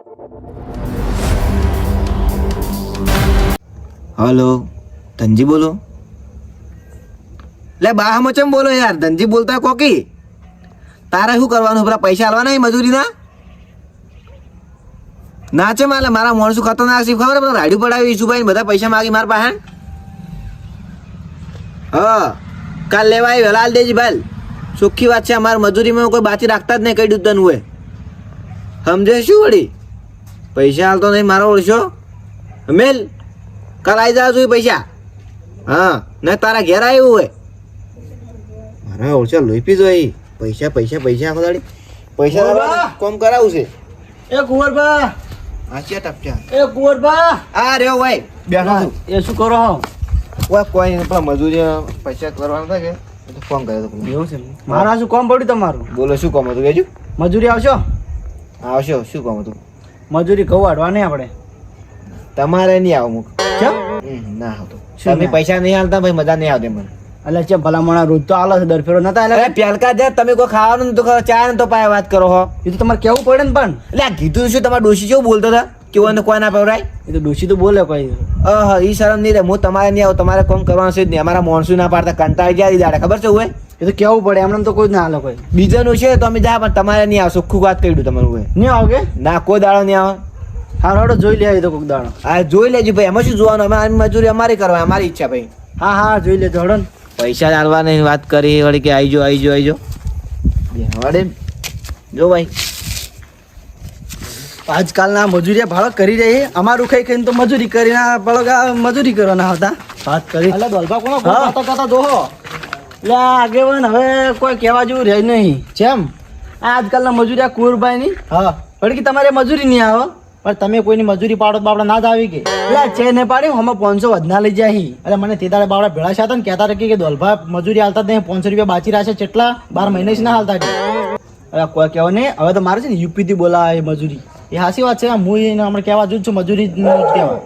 Hello Dhanji बोलो ले बा हम चम बोलो यार धनजी बोलता है कोकी तारा शू करवानुं पेला पैसा आलवाना मजूरी ना चे माले मारा माणसू खतरनाक છે ખબર પેલા રાડ્યું પડાવી ઈશુભાઈ બધા પૈસા માગી માર પાસે હા કાલ લેવાય વેલા આલ દેજી ભાઈ સુખી વાત છે અમાર મજૂરીમાં કોઈ બાકી રાખતા જ નહીં કઈ દૂધન હોય સમજે શું વળી પૈસા હાલતો નહીં મારો ઓળશો મેલ કાલ આવી જાવ છું પૈસા હા ને તારા ઘેર આવ્યું હોય મારા ઓળશા લોહી પી જોઈ પૈસા પૈસા પૈસા આખો દાડી પૈસા કોમ કરાવું છે એ કુંવરબા આચિયા ટપચા એ કુંવરબા આ રહ્યો ભાઈ બેઠો છું એ શું કરો કોઈ નહીં પેલા મજૂરી પૈસા કરવાના થાય કે ફોન કર્યો તો એવું છે મારા શું કામ પડ્યું તમારું બોલો શું કામ હતું કેજો મજૂરી આવશો આવશો શું કામ હતું મજૂરી કહું વાળવા નહીં આપણે તમારે નહીં આવું મુક કેમ ના આવતો તમે પૈસા નહીં આલતા ભાઈ મજા નહીં આવતી મને એટલે છે ભલામણા રોજ તો આલો છે દર ફેરો નતા એટલે પ્યાલકા દે તમે કોઈ ખાવાનું તો ચા ને તો પાય વાત કરો હો એ તો તમારે કેવું પડે ને પણ એટલે આ કીધું શું તમારા ડોશી કેવું બોલતો હતા કે ઓને કોઈ ના પવરાય એ તો ડોશી તો બોલે કોઈ ઈ શરમ નહીં રે હું તમારે નહીં આવું તમારે કોમ કરવાનું છે જ નહીં અમારા માણસો ના પાડતા કંટાળી જાય દાડે ખબર છે હોય એ તો કેવું પડે એમને તો કોઈ જ ના હાલે કોઈ બીજાનું છે તો અમે જા પણ તમારે નહીં આવ ચોખ્ખું વાત કહી દઉં તમારું હોય નહીં આવો કે ના કોઈ દાડો નહીં આવે હા રોડો જોઈ લે તો કોઈક દાડો હા જોઈ લેજો ભાઈ એમાં શું જોવાનું અમે મજૂરી અમારી કરવા અમારી ઈચ્છા ભાઈ હા હા જોઈ લેજો હડો ને પૈસા આલવાની વાત કરી વળી કે આઈજો આઈજો આઈજો વડે જો ભાઈ આજકાલના મજૂરી ભાડો કરી રહી અમારું ખાઈ ખાઈને તો મજૂરી કરીને ભાડો મજૂરી કરવાના હતા વાત કરી એટલે દોલભા કોનો કરતા કરતા જોહો એટલે આગેવાન હવે કોઈ કહેવા જેવું રહે નહીં જેમ આજકાલના મજૂરી આ કુંવરભાઈની હા વળી કે તમારે મજૂરી નહીં આવે પણ તમે કોઈની મજૂરી પાડો તો બાપડા ના જ આવી ગઈ એટલે છે ને પાડી અમે 500 વધના લઈ જાય એટલે મને તે દાડે બાપડા ભેળા હતા ને કહેતા કે દોલભા મજૂરી હાલતા નહીં 500 રૂપિયા બાચી રહ્યા છે કેટલા 12 મહિને જ ના હાલતા હવે કોઈ કહેવા નહીં હવે તો મારે છે ને યુપી થી બોલાય મજૂરી એ હાસી વાત છે હું હમણાં કહેવા જુ છું મજૂરી કહેવા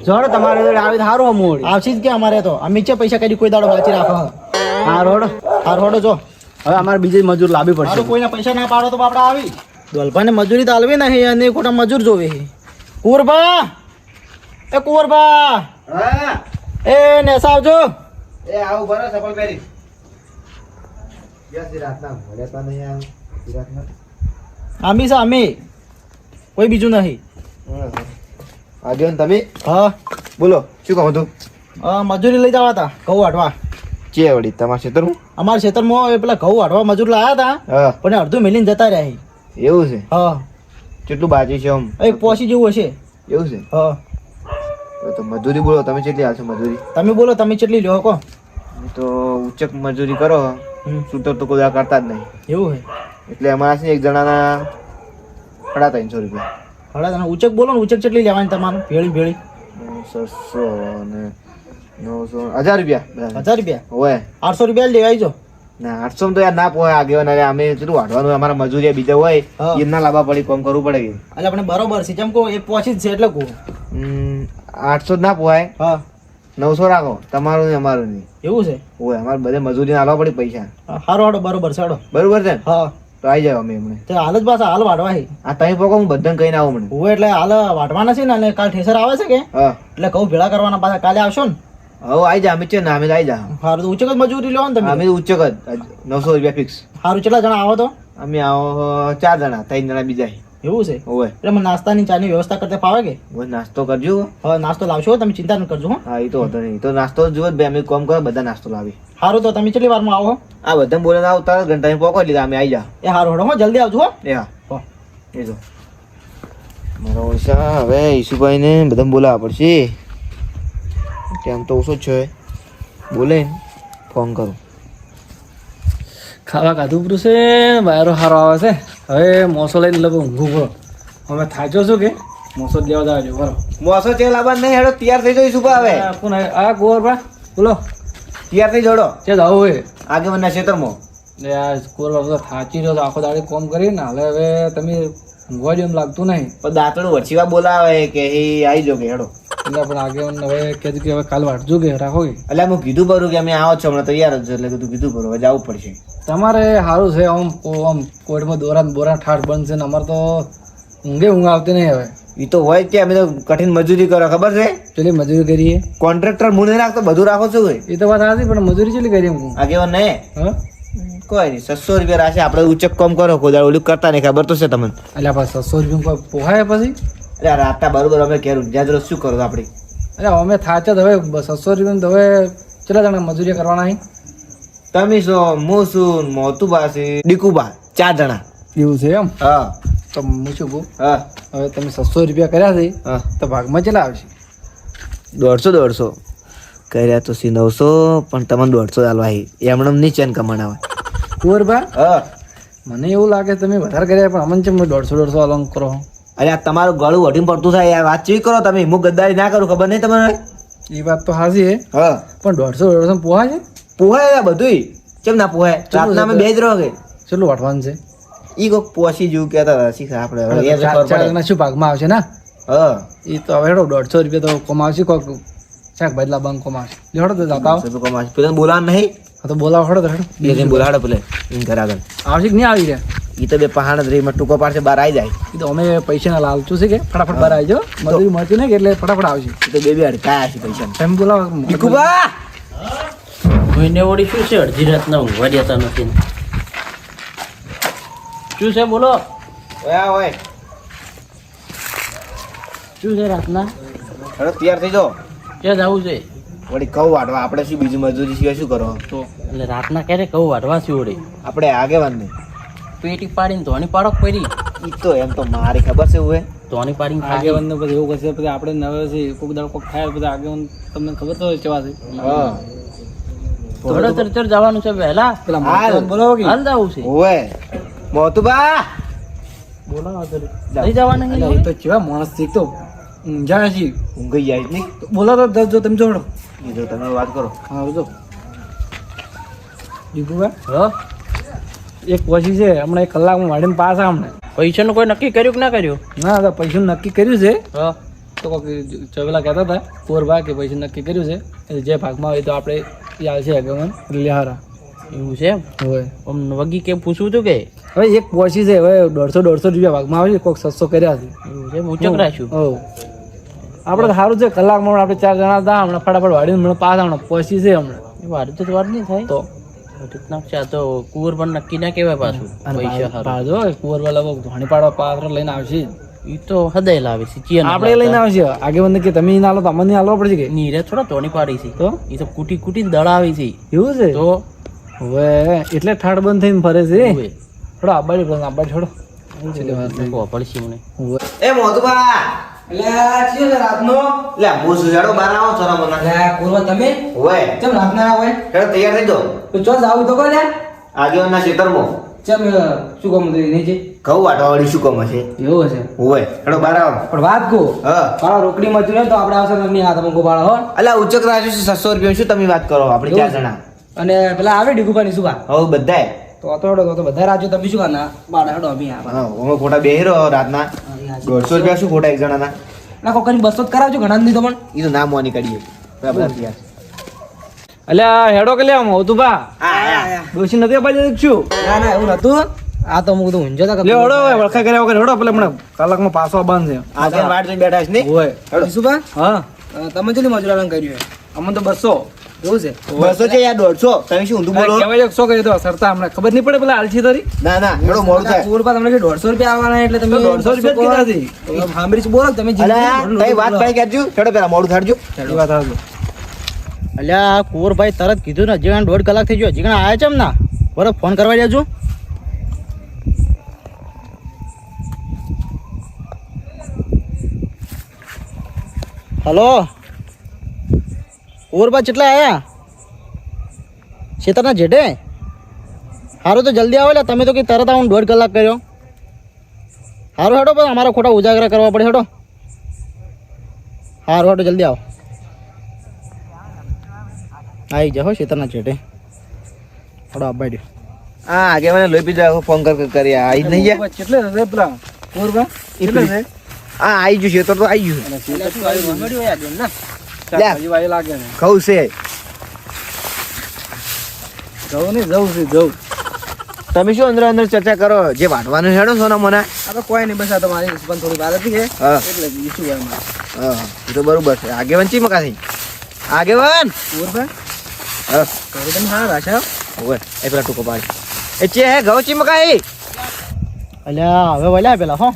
જોડો તમારે આવી સારું અમૂળ આવશે જ કે અમારે તો અમે છે પૈસા કદી કોઈ દાડો બાચી રાખો હા રોડો જો હવે અમારે બીજી મજૂર લાવવી પડશે કોઈના પૈસા ના પાડો તો બાપડા આવી દોલભાને મજૂરી તો હાલવી નહીં અને ખોટા મજૂર જોવે કુંવરબા એ કુંવરબા એ નેસા આવજો એ આવું બરો સફળ કરી યસ રાતના ભલે તો નહીં આવ રાતના આમી છે આમી કોઈ બીજું નહીં આગળ તમે હા બોલો શું કહું તું મજૂરી લઈ જવા હતા ઘઉં વાટવા ચે વળી તમારા ક્ષેત્રમાં અમારા ક્ષેત્રમાં પેલા ઘઉં વાટવા મજૂર લાયા હતા હા પણ અડધું મેલીને જતા રહ્યા એવું છે હા કેટલું બાજી છે આમ એ પોસી જેવું હશે એવું છે હા તો મજૂરી બોલો તમે કેટલી હાલશો મજૂરી તમે બોલો તમે કેટલી લ્યો કો તો ઉચ્ચક મજૂરી કરો સૂતર તો કોઈ કરતા જ નહીં એવું છે એટલે અમારા છે એક જણાના 350 રૂપિયા હળા ઉચક બોલો ને ઉચક કેટલી લેવાની તમારું ભેળી 600 અને 900 1000 રૂપિયા 1000 રૂપિયા હોય 800 રૂપિયા લેવાઈ જો ના 800 તો યાર ના પોય આગેવાન અમે કેટલું વાઢવાનું અમારા મજૂરી બીજા હોય એમના લાવવા પડી કોમ કરવું પડે એટલે આપણે બરોબર છે જેમ કહો એ પહોંચી જ છે એટલે કહું 800 ના પોવાય હા 900 રાખો તમારું ને અમારું નહીં એવું છે હોય અમારે બધે મજૂરી આલવા પડી પૈસા હારો હાડો બરોબર છે હાડો બરોબર છે હા તો આવી જાવ અમે એમને તો હાલ જ પાછા હાલ વાટવા છે આ તમે પોકો હું બધાને કહીને આવું મને હું એટલે હાલ વાટવાના છે ને અને કાલ ઠેસર આવે છે કે હા એટલે કહું ભેળા કરવાના પાછા કાલે આવશો ને હવે આવી જા અમે છે ને અમે આવી જા સારું તો ઉચક જ મજૂરી લો ને તમે અમે ઉચ્ચક જ 900 રૂપિયા ફિક્સ સારું કેટલા જણા આવો તો અમે આવો 4 જણા 3 જણા બીજા એવું છે હોય એટલે મને નાસ્તાની ચાની વ્યવસ્થા કરતા ફાવે કે હવે નાસ્તો કરજો હવે નાસ્તો લાવશો તમે ચિંતા ન કરજો હો હા એ તો હતો નહીં તો નાસ્તો જુઓ જ ભાઈ અમે કોમ કરો બધા નાસ્તો લાવી સારું તો તમે કેટલી વારમાં આવો આ બધા બોલે આવ તરત ઘંટા પોકો લીધા અમે આવી જા એ સારું હડો હો જલ્દી આવજો હો એ હા એ જો મારો ઓછા હવે ઈશુભાઈને બધા બોલાવવા પડશે કેમ તો ઓછો જ છે બોલે ફોન કરું ખાવા ખાધું પૂરું છે વાયરો સારો આવે છે હવે મોસો લઈને લગો ઊંઘું કરો હવે થાચો છું કે મોસો જ લેવા જાવજો બરો મોસો ચે લાવવા નહીં હેડો તૈયાર થઈ જઈશું ઈશુભા હવે કોણ આ ગોરબા બોલો તૈયાર થઈ જોડો છે જાવ હવે આગેવાનના ક્ષેત્રમાં આ ગોરબા બધો થાચી રહ્યો આખો દાડી કોમ કરીને હવે તમે ઊંઘવા જેમ લાગતું નહીં પણ દાંતડું વચ્ચીવા બોલાવે કે એ આવી જો કે હેડો એટલે પણ આગેવાન હવે કીધું કે હવે કાલ વાટજો કે રાખો કે એટલે હું કીધું પરું કે અમે આવો છો હમણાં તૈયાર જ છો એટલે કીધું પરું હવે જવું પડશે તમારે સારું છે આમ કોર્ટમાં દોરા બોરા ઠાઠ બંધ છે ને અમારે તો ઊંઘ આવતી નહીં હવે. એ તો હોય જ કે અમે તો કઠિન મજૂરી કરો ખબર છે. ચલી મજૂરી કરીએ. કોન્ટ્રાક્ટર હું નહીં રાખતો, બધું રાખો છો હોય. એ તો વાત સાચી, પણ મજૂરી ચલી કરીએ હું. આગેવાન નહીં હા કોઈ નહીં, 600 રૂપિયા રાશે આપણે ઉચક કામ કરો, કોઈ દાડો ઓલું કરતા નહીં, ખબર તો છે તમને. એટલે પાછા 600 રૂપિયા કોઈ પોહાય પછી. એટલે રાતના બરોબર અમે ઘેર ઊંઘ્યા જ શું કરો આપણે. અરે અમે થાચે તો હવે 600 રૂપિયા તો હવે કેટલા જણા મજૂરી કરવાના અહીં? તમે છો, હું છું, મોતુબા છે, ડીકુબા, 4 જણા. એવું છે એમ? હા તો હું શું કહું, હા હવે તમે 600 રૂપિયા કર્યા છે હા તો ભાગમાં કેટલા આવશે? 150 કર્યા તો 900, પણ તમને 150 આલવા એમણે નહીં ચેન કમાણા. કુંવરબા, હા મને એવું લાગે તમે વધારે કર્યા, પણ અમને ચેમ 150 અલંગ કરો? અરે આ તમારું ગળું વઢીને પડતું થાય યાર, વાત ચેવી કરો તમે. હું ગદ્દારી ના કરું, ખબર નહીં તમને? એ વાત તો સાચી છે, હા પણ 150 પોહા છે? પોહાય બધું, કેમ ના પોહાય? રાતના અમે 2 જ રહો કે કેટલું વાટવાનું છે? ઈ કોક પોસી જેવું કહેતા હતા, શીખા આપણે હવે એ જ ખબર ચાર પડે. જણા શું ભાગમાં આવશે ને? હા એ તો હવે હેડો 150 રૂપિયા તો કમાવશે, કોક શાકભાજી લાવવાનું કમાવશે. હેડો તો જતા આવો. પેલા બોલાવાનું નહીં, હા તો બોલાવો, હેડો તો હેડો. એ જઈને બોલાડો પેલે એમ ઘર આગળ. આવશે કે નહીં આવી રહ્યા? ઈ તો બે પહાડ જ રહી ટૂંકો પાડશે, બહાર આવી જાય. એ તો અમે પૈસાના લાલચું છે કે ફટાફટ બહાર આવી જાઓ, મજૂરી મળતી નહીં કે એટલે ફટાફટ આવશે. ઈ તો બે અડકાયા છે પૈસા. તમે બોલાવો. ડીકુબા કોઈને વળી શું છે અડધી રાતના ઊંઘવા દેતા નથી ને? શું છે બોલો? ઓયા ઓય શું છે રાતના? હવે તૈયાર થઈ જાઓ, ક્યાં જવું છે? વળી કહું વાટવા. આપણે શું બીજું મજૂરી સિવાય શું કરો? તો એટલે રાતના ક્યારે કહું વાઢવા છે ઓળે આપણે આગેવાન ને પેટી પાડીને ધોની પાડો પડી ઈ તો એમ તો મારી ખબર છે હવે. ધોની પાડીને ખાઈ આગેવાનને પછી એવું કરશે, પછી આપણે નવે છે કોક દાડો કોક થાય, પછી આગેવાન તમને ખબર તો હોય કેવા છે. હા થોડો ચરચર જવાનું છે વહેલા. પેલા હાલ. મોટાને બોલાવો કે? હાલ જવું છે. ઓય મોતુબા બોલાવો તો લઈ જવાના એટલે નહીં? એ તો કેવા માણસ છે, એક તો ઊંઝા છે. ઊંઘી જાય જ નહીં. તો બોલાવો તો જો તમે જોડો. એ જો તમે વાત કરો. હા જો દીપુભાઈ, હા એક પછી છે હમણાં 1 કલાકમાં વાડીને પાસ આ હમણાં. પૈસાનું કોઈ નક્કી કર્યું કે ના કર્યું? ના તો પૈસાનું નક્કી કર્યું છે. હા તો કોઈક ચવેલા કહેતા હતા કુંવરભાઈ કે પૈસા નક્કી કર્યું છે, એટલે જે ભાગમાં હોય તો આપણે એ આવશે આગેવાન લિહારા એવું છે એમ? હોય. આમ વગી કેમ પૂછવું હતું કે? હવે એક પહોંચી છે, હવે 150 રૂપિયા ભાગમાં આવશે, કોઈક 600 કર્યા છે. એવું છે, મૂચક રાખ્યું. હો આપણે તો સારું છે, કલાકમાં આપણે 4 જણા હતા, હમણાં ફટાફટ વાડીને હમણાં પાસ હમણાં પહોંચી છે હમણાં. એ વાર તો વાર નહીં થાય તો રીતના છે. આ તો કુંવર પણ નક્કી ના કહેવાય પાછું. પૈસા હારું. પાડો કુંવરવાલા ધોણી પાડવા પાત્ર લઈને આવશે. ઈ તો હૃદય લાવે છે, ચિયા ના આપણે લઈને આવશે. આગેવાન કે તમે ના લો તો અમને આલવા પડશે કે? નીરે થોડા ધોની પાડી છે. તો ઈ તો કુટી કુટી દળાવી છે. એવું છે? તો હવે એટલે ઠાડ બંધ થઈને ફરે છે. હવે થોડો આબાડી પણ આબાડી છોડો. પડશે મને. એ મોતુબા એટલે ચિયો છે રાતનો? એટલે હું સુજાડો બહાર આવો થોડા મને. તમે ઓય કેમ રાતના આવે હેડો તૈયાર થઈ જાઓ. તો ચો જાવ તો કોને આગેવાનના ખેતરમાં ચમ શું કામ નહીં છે? ઘઉં વાટવા વાળી શું કામ હશે? એવું છે ઓય હેડો બહાર આવો. પણ વાત કહું, હા પાળા રોકડી મજૂર હોય તો આપણે આવશે તમે હાથ મંગો પાળા હો. અલા ઉચક રાખ્યું છે 600 રૂપિયા. શું તમે વાત કરો? આપણે 4 જણા. અને પેલા આવે ડીગુભાઈ શું કા હવે બધાય તો બધા રાજ્યો તમે શું કાના બાળા હેડો અભી આ હા અમે ખોટા બેહી રહ્યો રાતના 150 રૂપિયા શું ખોટા એક જણાના? ના કોકરી 200 જ કરાવજો ઘણા નહીં તો પણ એ તો ના મોની કાઢીએ બરાબર તૈયાર. અલ્યા હેડો કે લે આમ હોતું બા ડોસી નથી અપાઈ છું. ના ના એવું નતું. આ તો હું તો ઊંઝો તા લે હડો હવે વળખા કર્યા વગર હડો, પેલે હમણાં કલાકમાં પાછો બંધ છે. આગળ વાટ જોઈને બેઠા છે નહીં? હોય હેડો. શું બા હા તમે કેટલી મજૂરાણ કર્યું અમને તો 200 એવું છે? 200 છે યાર 150. તમે શું ઊંધું બોલો? કહેવાય 100 કરી દો સરતા હમણાં ખબર નહીં પડે પેલા આલસી તારી. ના ના હેડો મોડું થાય. કુરબા તમને 150 રૂપિયા આવવાના એટલે તમે 150 રૂપિયા જ કીધા છે. સાંભળી બોલો તમે અલા કઈ વાત કઈ કરજો. હેડો પેલા મોડું થાડજો. એ વાત હાચી. અલ્યા કુંવરભાઈ તરત કીધું ને, હજી 1.5 કલાક થઈ ગયો, હજી આયા છે એમ ના? બરાબર ફોન કરવા દેજો. હલો કુંવરભાઈ કેટલા આયા? શેતરના જેઠે? સારું તો જલ્દી આવો. એટલે તમે તો કે તરત આવું 1.5 કલાક કર્યો. સારું હેડો, પણ અમારા ખોટા ઉજાગરા કરવા પડે. હેડો સારું હેડો જલ્દી આવો. આવી જાઓ શેતરના જેઠે. હેડો આબાઈ દો. હા આગેવાને લોહી પીધો ફોન કરી આવી જ નહીં ગયા. કેટલે છે પેલા કુંવરબા? કેટલે છે? હા આવી ગયું છે તો આવી ગયું. શાકભાજી વાળી લાગે ને. ઘઉં છે. જવું નહીં, જવું છે જવું. તમે શું અંદર અંદર ચર્ચા કરો જે વાટવાનું હેડો સોના મને આ તો કોઈ નહીં બસ આ તો મારી પણ થોડી વાર હતી કે હા એટલે બીજું શું હોય મારે હા એ તો બરોબર છે આગેવાન ચી મકાથી આગેવાન પૂરભાઈ હા ઘરે તમે હા ભાષા ઓય એ પેલા ટૂંકો પાડી એ ચે હે ઘઉં ચી મકાઈ અલ્યા હવે વળ્યા પેલા હો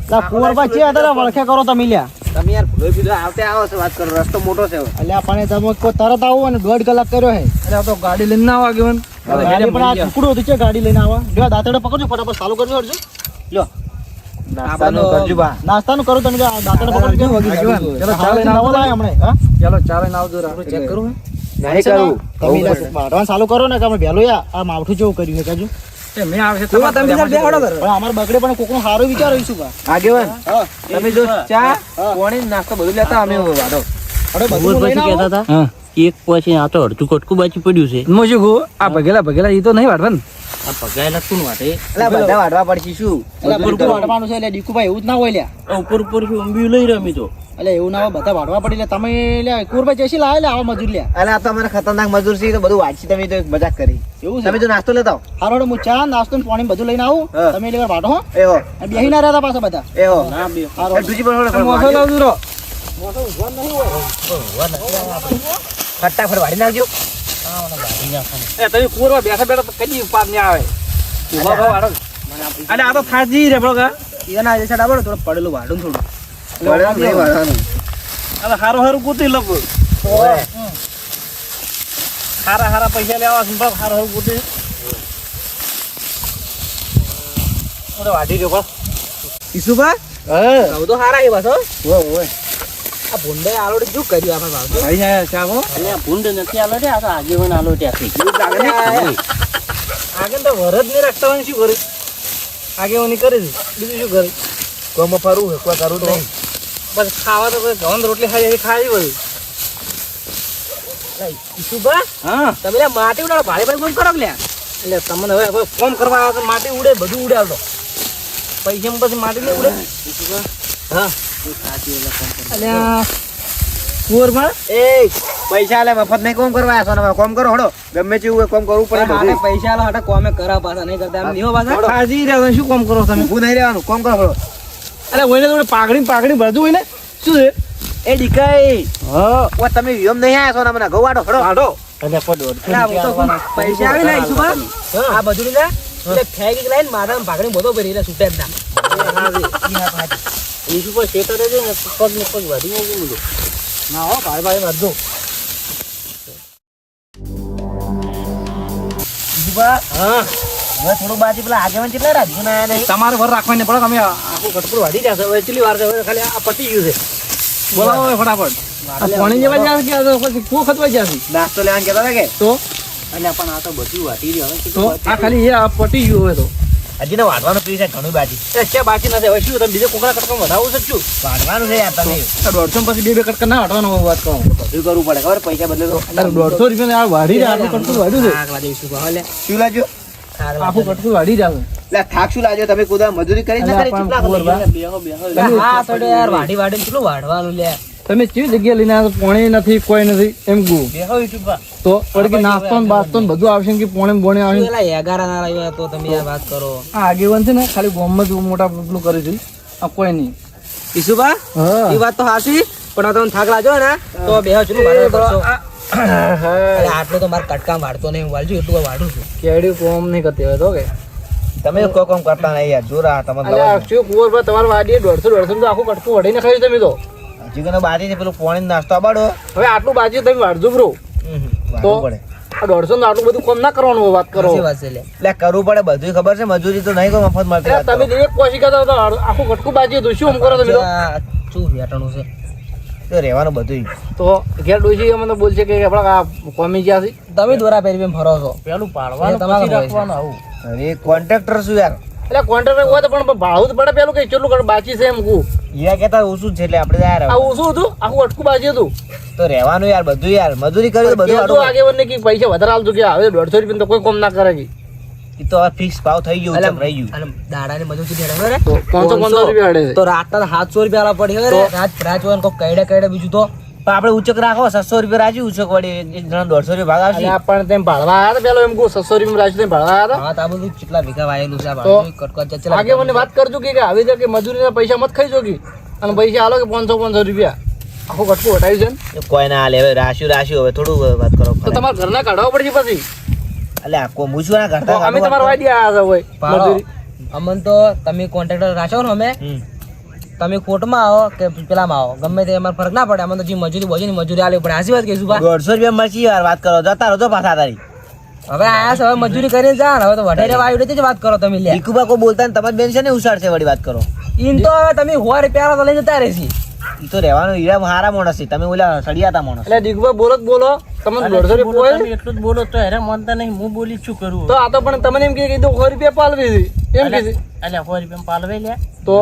લા કુંવરબા છે અત્યારે વળખે કરો તમે લ્યા તમે યાર ભૂલો પીધો આવતે આવો છો વાત કરો રસ્તો મોટો છે હવે. અલ્યા પણ તમે કોઈ તરત આવો અને 1.5 કલાક કર્યો હે એટલે આ તો ગાડી લઈને ના આવે આગેવાન ગાડી પણ આ ટુકડો હતી છે ગાડી લઈને આવા જો દાંતડે પકડજો ફટાફટ ચાલુ કરજો હરજો લ્યો નાસ્તાનું કરજો બા નાસ્તાનું કરું તમે જો દાંતડે પકડજો આગેવાન ચલો ચાલે ચાલે નવો લાય હમણે હા ચાલો ચાલે આવજો ચેક કરું નહીં કરું તમે વાટવાનું ચાલુ કરો ને કે અમે વહેલો યા આ માવઠું જેવું કર્યું છે કાજુ એ મેં આવે છે તમે તમે બેહાડો કરો પણ અમાર બગડે પણ કોકનો સારો વિચાર રહીશું બા આગેવાન તમે જો ચા પાણી નાસ્તો બધું લેતા અમે વાડો અરે બધું લઈને આવો હા એક પછી આ તો અડધું કટકું બાચી પડ્યું છે હું શું કહું આ ભગેલા ઈ તો નહીં વાળવા ને આ પગાયેલા કોણ વાટે એટલે બધા વાડવા પડશે શું એટલે બધું વાટવાનું છે એટલે દીકુભાઈ એવું જ ના હોય લ્યા આ ઉપર ઉપર અંબી લઈ રમી તો એટલે એવું ના હોય બધા વાટવા પડી એટલે તમે લ્યા કુરભાઈ જેસી લાવે લે આવા મજૂર લ્યા એટલે આ તો અમારે ખતરનાક મજૂર છે તો બધું વાંચી તમે તો એક મજાક કરી એવું છે તમે તો નાસ્તો લેતા આવો હારો હું ચા નાસ્તો ને પાણી બધું લઈને આવું હા. તમે એટલે વાટો હો એવો અને બેહી ના રહેતા પાછા બધા એવો ના બે હારો એ ડૂચી પણ મોસો લાવજો રો ફટાફટ વાળી નાખજો એ તમે પૂરવા બેઠા બેઠા કદી પાર ને આવે ઉભા ભાવ વાળો અને આ તો થાજી રે બળગા એના જે સાડા બડો થોડું પડેલું વાડું થોડું વાળવાનું નહીં વાળવાનું. આ હારો હારું કૂતી લપ હારા પૈસા લેવા છે બાપ હારો હારું કૂતી ઓરે વાડી ગયો બસ ઈસુબા હા તો હારા એ બસ હો ઓય આ ભૂંડે આલોડે શું કર્યું આપણે ભાવ ભાઈ જાય ચાવો અને આ ભૂંડ નથી આલો રે આ તો આગેવાન આલો ત્યાંથી આગળ તો વરદ નહીં રાખતા હોય શું કરે આગેવાની કરે છે બીજું શું કરે કોમાં ફરવું હોય, કોઈ કરવું નહીં બસ ખાવા તો ઘઉં રોટલી ખાઈ ખાવી બધું ઈસુબા હા તમે લે માટી ઉડાડો ભાડે ભાઈ કોમ કરો લ્યા એટલે તમને હવે ફોન કરવા આવે તો માટી ઉડે બધું ઉડાડો પૈસા પછી માટી નહીં ઉડે હા અલ્યા કુંવરમાં એ પૈસા લે મફત નહીં કોમ કરવા આવ્યા છો ને કોમ કરો હડો ગમે તેવું હોય કોમ કરવું પડે મારે બધું. પૈસા લો હટા કોમે કરા પાછા નહીં કરતા એમ નિહો પાછા હાજી રહ્યા શું કામ કરો તમે ઊભું નહીં રહેવાનું કોમ કરો હડો અરે હોય ને થોડે પાઘડી ભરતું હોય ને શું છે એ ડીકાઈ ઓ તમે વિયમ નહીં આવ્યા છો ને મને ગવાડો હડો હાડો એટલે પડો અરે હું તો પૈસા આવી ને ઈસુબા આ બધું ને એટલે ફેંકી લઈને માથામાં પાઘડી બધો ભરી એટલે છૂટે જ ના ઈસુ પર શેટર છે ને પગ ને પગ વધી જાય છે બધું ના હો ભાઈ મરજો હા હવે થોડું બાજી પેલા આગેવાન કેટલા રાજ્યો ના આયા નહીં તમારે ઘર રાખવાની પડે અમે આખું કટકું વાઢી રહ્યા છે હવે કેટલી વાર છે હવે ખાલી આ પતી ગયું છે બોલાવો હવે ફટાફટ આ પાણી જેવા જ્યાં કે પછી કુવો ખતવા જ્યાં નાસ્તો લેવાનું કહેતા હતા કે તો એટલે પણ આ તો બધું વાટી રહ્યું હવે તો આ ખાલી એ આ પતી ગયું હવે તો હજી ને વાઢવાનું પી છે ઘણું બાજી એ છે બાકી નથી હવે શું તમે બીજે કોકરા કટકા વધાવું છે શું વાઢવાનું છે યાર તમે 150 પછી બે કટકા ના વાટવાનો વાત કરો બધું કરવું પડે ખબર પૈસા બદલે તો 150 રૂપિયા આ વાઢી રહ્યા આટલું કટકું વાઢ્યું છે શું લાગ્યો આખું કટકું વાઢી રહ્યા લે થાક શું લાગ્યો તમે કુદા મજૂરી કરી ના કરી કેટલા છે તમે કેવી જગ્યા લઈને આવ્યા છો? પોણી નથી કોઈ નથી એમ ગુ તો વળી કે નાસ્તો ને બાસ્તો ને બધું આવશે કે પોણે ને બોણે આવશે આ આગેવાન છે ને ખાલી ગોમમાં જ મોટા પેલું કરે છે આ કોઈ નહીં ઈસુબા હા એ વાત તો હાચી પણ તમને થાક લાગ્યો ને તો બેહો ચલો આટલું તો મારે કટકામ વાળતો નહીં વાળજો એટલું વાળું છું કેડી કોમ નહીં કરતી હોય તો કે તમે કોઈ કામ કરતા નહીં યાર જોરા તમારે અલ્યા અક્ષય કુંવર પર તમારે વાડીએ 150 તો આખું કટકું વઢીને ખાઈ તમે તો હજી કને બાજી છે પેલું પાણી નાસ્તો આબાડો હવે આટલું બાજી તમે વાળજો બ્રો તો પડે આ 150 નું આટલું બધું કામ ના કરવાનું હોય, વાત કરો સાચી વાત છે લે એટલે કરવું પડે બધું ખબર છે મજૂરી તો નહીં કોઈ મફત મળતી અલ્યા તમે એક કોશી કરતા તો આખું કટકું બાજી હતું શું આમ કરો તમે તો શું વેટણું છે તો રહેવાનું બધું તો ઘેર ડોશી અમને બોલશે કે આપણા આ કોમી ગયા છે તમે દોરા પહેરી ફરો છો પેલું પાડવાનું તમારું પછી હોય છે. રાખવાનું આવું અરે કોન્ટ્રાક્ટર શું યાર એટલે કોન્ટ્રાક્ટર હોય તો પણ ભાડું તો પડે પેલું કે કેટલું બાકી છે એમ કહું યા કેતા ઓછું જ છે એટલે આપણે યાર આ ઓછું હતું આખું અટકું બાજી હતું તો રહેવાનું યાર બધું યાર મજૂરી કરી તો બધું તો આડું આગેવાન ને કે પૈસા વધારે આલજો કે હવે 150 રૂપિયા તો કોઈ કોમ ના કરે કે એ તો હવે ફિક્સ ભાવ થઈ ગયું છે રહી ગયું અને દાડાની મજૂર થી હેડે તો 515 રૂપિયા હાડે તો રાતના 700 રૂપિયા આલા પડી હવે રાત રાત કોઈ કઈડે બીજું તો પણ આપણે ઉચક રાખો 600 રૂપિયા રાજી ઉચક વળી એક જણા 150 રૂપિયા ભાગ આવશે. અલ્યા પણ તેમ ભાડવા આયા હતા પેલો એમ કહું 600 રૂપિયા રાખ્યું તેમ ભાડવા આયા હા તો આ બધું કેટલા વીઘા વાયેલું છે આ તો બાજુ કટકટ હતા આગે મને વાત કરજો કે આવી છે કે મજૂરીના પૈસા મત ખાઈ જો કે અને પૈસા આલો કે 500 રૂપિયા આખું કટકું હટાવ્યું છે ને. ને કોઈ ના હાલે હવે રાશ્યું હવે થોડું વાત કરો તો તમારે ઘરના કાઢવા પડશે પછી એટલે આખો મૂછું ના તો કરતા અમે તમારા વાડી આયા હતા હોય મજૂરી અમન તો તમે કોન્ટ્રાક્ટર રાખો ને અમે તમે કોર્ટમાં આવો કે પેલામાં આવો ગમે તે અમારે ફરક ના પડે અમે તો જે મજૂરી બોજી ને મજૂરી આલવી પડે આશી વાત કહીશું બા 150 રૂપિયા મળશે યાર વાત કરો જતા રહો તો પાછા તારી હવે આયા છે હવે મજૂરી કરીને જા ને હવે તો વઢાઈ રહેવા આવ્યું જ વાત કરો તમે લે દીકુબા કોઈ બોલતા ને તમારી બેન છે ને ઉછાળશે વળી વાત કરો. ઈન તો હવે તમે 100 રૂપિયા તો લઈને જતા રહેશી ઈ તો રહેવાનું હીરા હારા માણસ છે તમે ઓલા સળિયાતા માણસ. એટલે દીકુભા બોલો તમને 150 રૂપિયા હોય તમે એટલું જ બોલો તો હેરા માનતા નહીં હું બોલી જ શું કરું તો આ તો પણ તમને એમ કીધું 100 રૂપિયા પાલવી હતી એમ કીધું અલ્યા 100 રૂપિયા પાલવે લે તો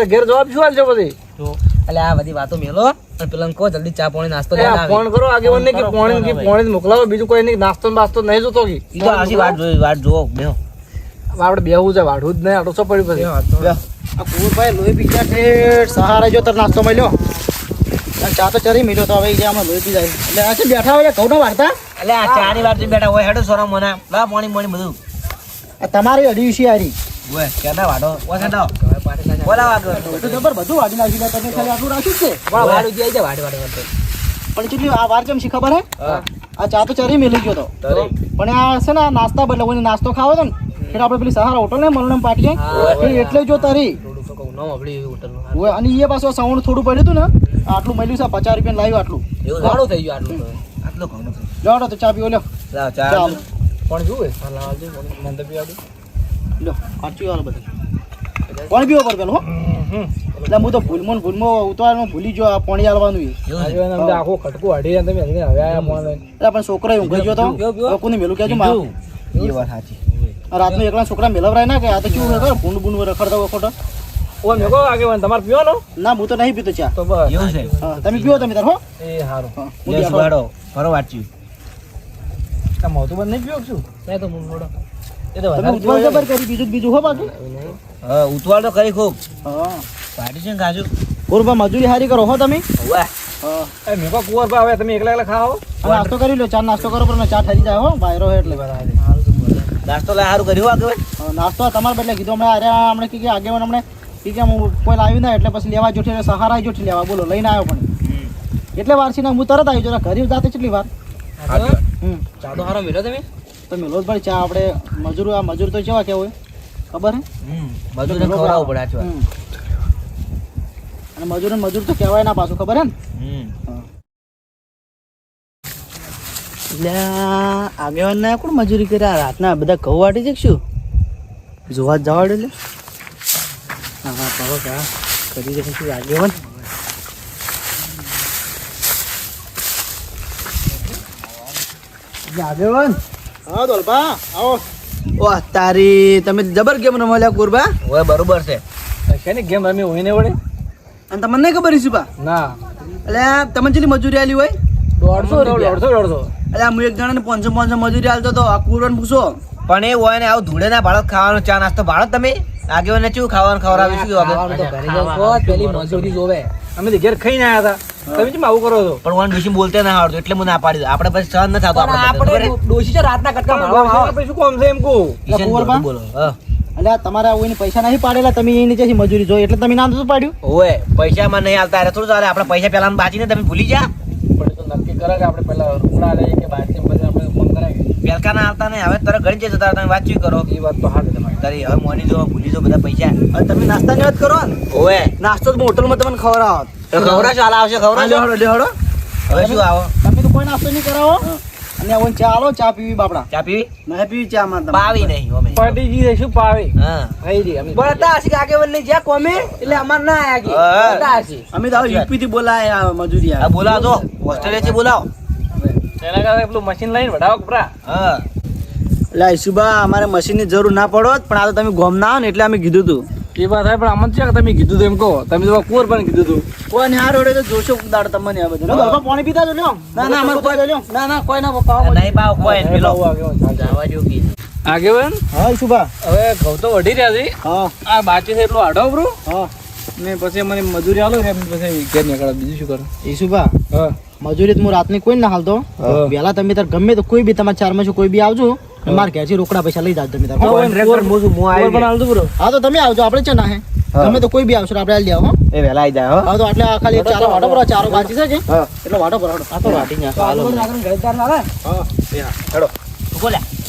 ઘેર જવાબ શું આલજો પછી તો એટલે આ બધી વાતો મેલો અને પેલા કહો જલ્દી ચા પાણી નાસ્તો લઈને આવે ફોન કરો આગેવાન ને કે પોણી મોકલાવો બીજું કોઈ નહીં નાસ્તો ને બાસ્તો નહીં જોતો કે ઈ તો આશી વાત જોવો બેહો. આપણે બેહવું છે વાઢવું જ નહીં આટો શું પડ્યું પછી બેહો. આ કુંવરભાઈ લોહી પીતા ઠેઠ સહારા જો તાર નાસ્તો મળ્યો અને ચા તો ચરી મળ્યો તો હવે આમાં લોહી પી જાય એટલે આ છે બેઠા હોય ઘઉં ના વાળતા એટલે આ ચાની વાત બેઠા હોય હેડો સોરા મને લા પાણી બધું આ તમારી અઢી આરી ઓય કેના વાડો ઓય કેના બોલા વાગો તો જબર બધું વાડી નાખી દે તમે ખાલી આટલું રાખ્યું જ છે વાડું જઈ જાય વાડે પણ ચૂંટણી આ વાર કેમ છે ખબર હે આ ચા તો ચરી મેલી ગયો તો પણ આ છે ને આ નાસ્તા બદલે કોઈ નાસ્તો ખાવો તો ને એટલે આપણે પેલી સહારા હોટલ ને મલમ પાટીએ એટલે જો તરી હોય અને એ પાછું સાઉન્ડ થોડું પડ્યું હતું ને આટલું મળ્યું છે 50 રૂપિયા લાવ્યું આટલું એવું ઘણું થઈ ગયું આટલું આટલો ઘણો છે. લો તો ચા પીવો લ્યો લાવ ચા ચાલ પણ જુએ મને પી આવડે લ્યો આચી વાળો બધું કોણ પીવો પર પેલો હો એટલે હું તો ભૂલમાં ઉતવારમાં ભૂલી ગયો આ પાણી આલવાનું એવું આખો ખટકું હડી તમે હવે આયા મોણ એટલે પણ છોકરો ઊંઘી ગયો તો કોને મેલું કેજો મારું છે. એ વાત સાચી. રાતનું એકલા છોકરા મેલવરાય ના કે આ તો કેવું ખબર ભૂંડ રખડતા હોય ખોટો ઓ મેકો આગેવાન તમારે પીવાનો ના હું તો નહીં પીતો ચા તો બસ એવું છે હા, તમે પીવો તમે તાર હો એ હારું હા, હું લે બી સુવાડો કરો વાંચ્યું આ મોતું બંધ નહીં પીવો છું એ તો હું મોડો એ તો તમે ઉજવળ જબર કરી બીજું હો બાકી હા ઉતવાળ તો કરી ખૂબ હા પાર્ટી છે ને કાજુ પૂર્વ મજૂરી હારી કરો હો તમે વાહ હા એ મેકો કુંવર ભાઈ હવે તમે એકલા ખાઓ અને નાસ્તો કરી લો ચા નાસ્તો કરો પણ ચા ઠરી જાય હો બાયરો હે એટલે નાસ્તો લા સારું કર્યું આગળ હા, નાસ્તો તમારે બદલે કીધું હમણાં કે આગેવાન હમણાં કે હું કોઈ લાવ્યું ના એટલે પછી લેવા જોઠી એટલે સહારા જોઠી લેવા બોલો લઈને આવ્યો પણ એટલે વાર છે ને હું તરત આવી જરા ઘરે જાતે કેટલી વાર ચા તો હારો મેલો તમે તો મેલો ભાઈ ચા આપણે મજૂર તો કેવા કેવું હોય ખબર હે મજૂરને ખવડાવવું પડે આચવા. હમ. અને મજૂર તો કહેવાય ના પાછું ખબર હે ને એટલે આગેવાન ના કોણ મજૂરી કર્યા રાતના બધા ઘઉં વાટી જઈશું જોવા જ જવા દે એટલે હા કહો કા કરી જઈશું આગેવાન આગેવાન હા દોલબા આવો વાહ તારી તમે જબર ગેમ રમવા કુરબા ઓય બરોબર છે શેની ગેમ રમી હોય ને વડે અને તમને નહીં ખબર છે બા ના એટલે તમે જેટલી મજૂરી આલી હોય 150 એટલે હું એક જણાને 500 મજૂરી આલતો તો આ કુરવાન પૂછો પણ એ હોય ને આવું ધૂળે ના ભાડત ખાવાનો ચા નાસ્તો ભાડત તમે આગેવાને ચેવું ખાવાનું ખવડાવીશું ખાવાનું તો ઘરે જાવ તો પેલી મજૂરી જોવે અમે તો ઘેર ખાઈને આયા હતા તમે કેમ આવું કરો છો પણ વન વિશે બોલતે ના આવડતું એટલે મને ના પાડી દો આપણે પછી સહન ન થતો આપણે ડોશી છે રાતના કટકા મારવા પછી શું કામ છે એમ કહું બોલો હા એટલે તમારા કોઈને પૈસા નહીં પાડેલા તમે એ નીચેથી મજૂરી જોઈ એટલે તમે ના નતું પાડ્યું ઓય પૈસામાં નહીં હાલતા અરે થોડું ચાલે આપણે પૈસા પેલા બાજીને તમે ભૂલી જા પણ તો નક્કી કરે કે આપણે પહેલા રૂપડા લઈએ કે બહારથી પછી આપણે ફોન કરાય પેલકા ના હાલતા નહીં હવે તરત ઘણી જતા તમે વાતચીત કરો એ વાત તો હા તમારી તારી હવે મોની જો ભૂલી જો બધા પૈસા અને તમે નાસ્તાની વાત કરો ને ઓય નાસ્તો તો હોટલમાં તમને ખવડાવો તો ખવડાવશો હાલ આવશે ખવડાવશો લેહડો હવે શું આવો તમે તો કોઈ નાસ્તો નહીં કરાવો અને આવો ચા આલો ચા પીવી બાપડા ચા પીવી નહીં પીવી ચા માં પાવી નહીં અમે પાટીજી શું પાવે હા બળતા હશે કે આગેવન નહીં જ્યાં કોમે એટલે અમાર ના આયા કે હા. બળતા હશે અમે તો યુપી થી બોલાય મજૂરી આ બોલાવો તો હોસ્ટેલે થી બોલાવો એના કારણે પેલું મશીન લઈને વડાવો કપડા હા એટલે ઈશુબા અમારે મશીન ની જરૂર ના પડોત પણ આ તો તમે ગોમ ના આવો ને એટલે અમે કીધું તું એ વાત થાય પણ આમાં છે કે તમે કીધું એમ કહો તમે તો કુંવર પણ કીધું તું કોઈ હાર ઓડે તો જોશો દાડ તમને આ બધું બાપા પાણી પીતા જો લ્યો ના ના અમારે કોઈ લ્યો ના ના કોઈ ના પપ્પા નહીં પાવ કોઈ પેલો જવા જો કે આગેવન હા ઈશુબા હવે ઘઉં તો વઢી રહ્યા છે હા આ બાચી છે એટલું આડો બ્રો હા ને પછી મને મજૂરી આલો રે પછી ઘેર નીકળે બીજું શું કરું ઈશુભા હા મજૂરી તો હું રાતની કોઈ ના હાલતો વહેલા તમે તાર ગમે તો કોઈ બી તમારા ચારમાં શું કોઈ બી આવજો અને મારા ઘેરથી રોકડા પૈસા લઈ જાજો તમે તાર હા તો તમે આવજો આપણે છે ના હે તમે તો કોઈ બી આવશો આપણે આલી આવો એ વહેલા આવી જાય હો હા તો એટલે આ ખાલી ચારો વાટો ભરો ચારો બાકી છે કે એટલે વાટો ભરો આ તો વાટી ના ઘરે ના આવે હા હેડો બોલ્યા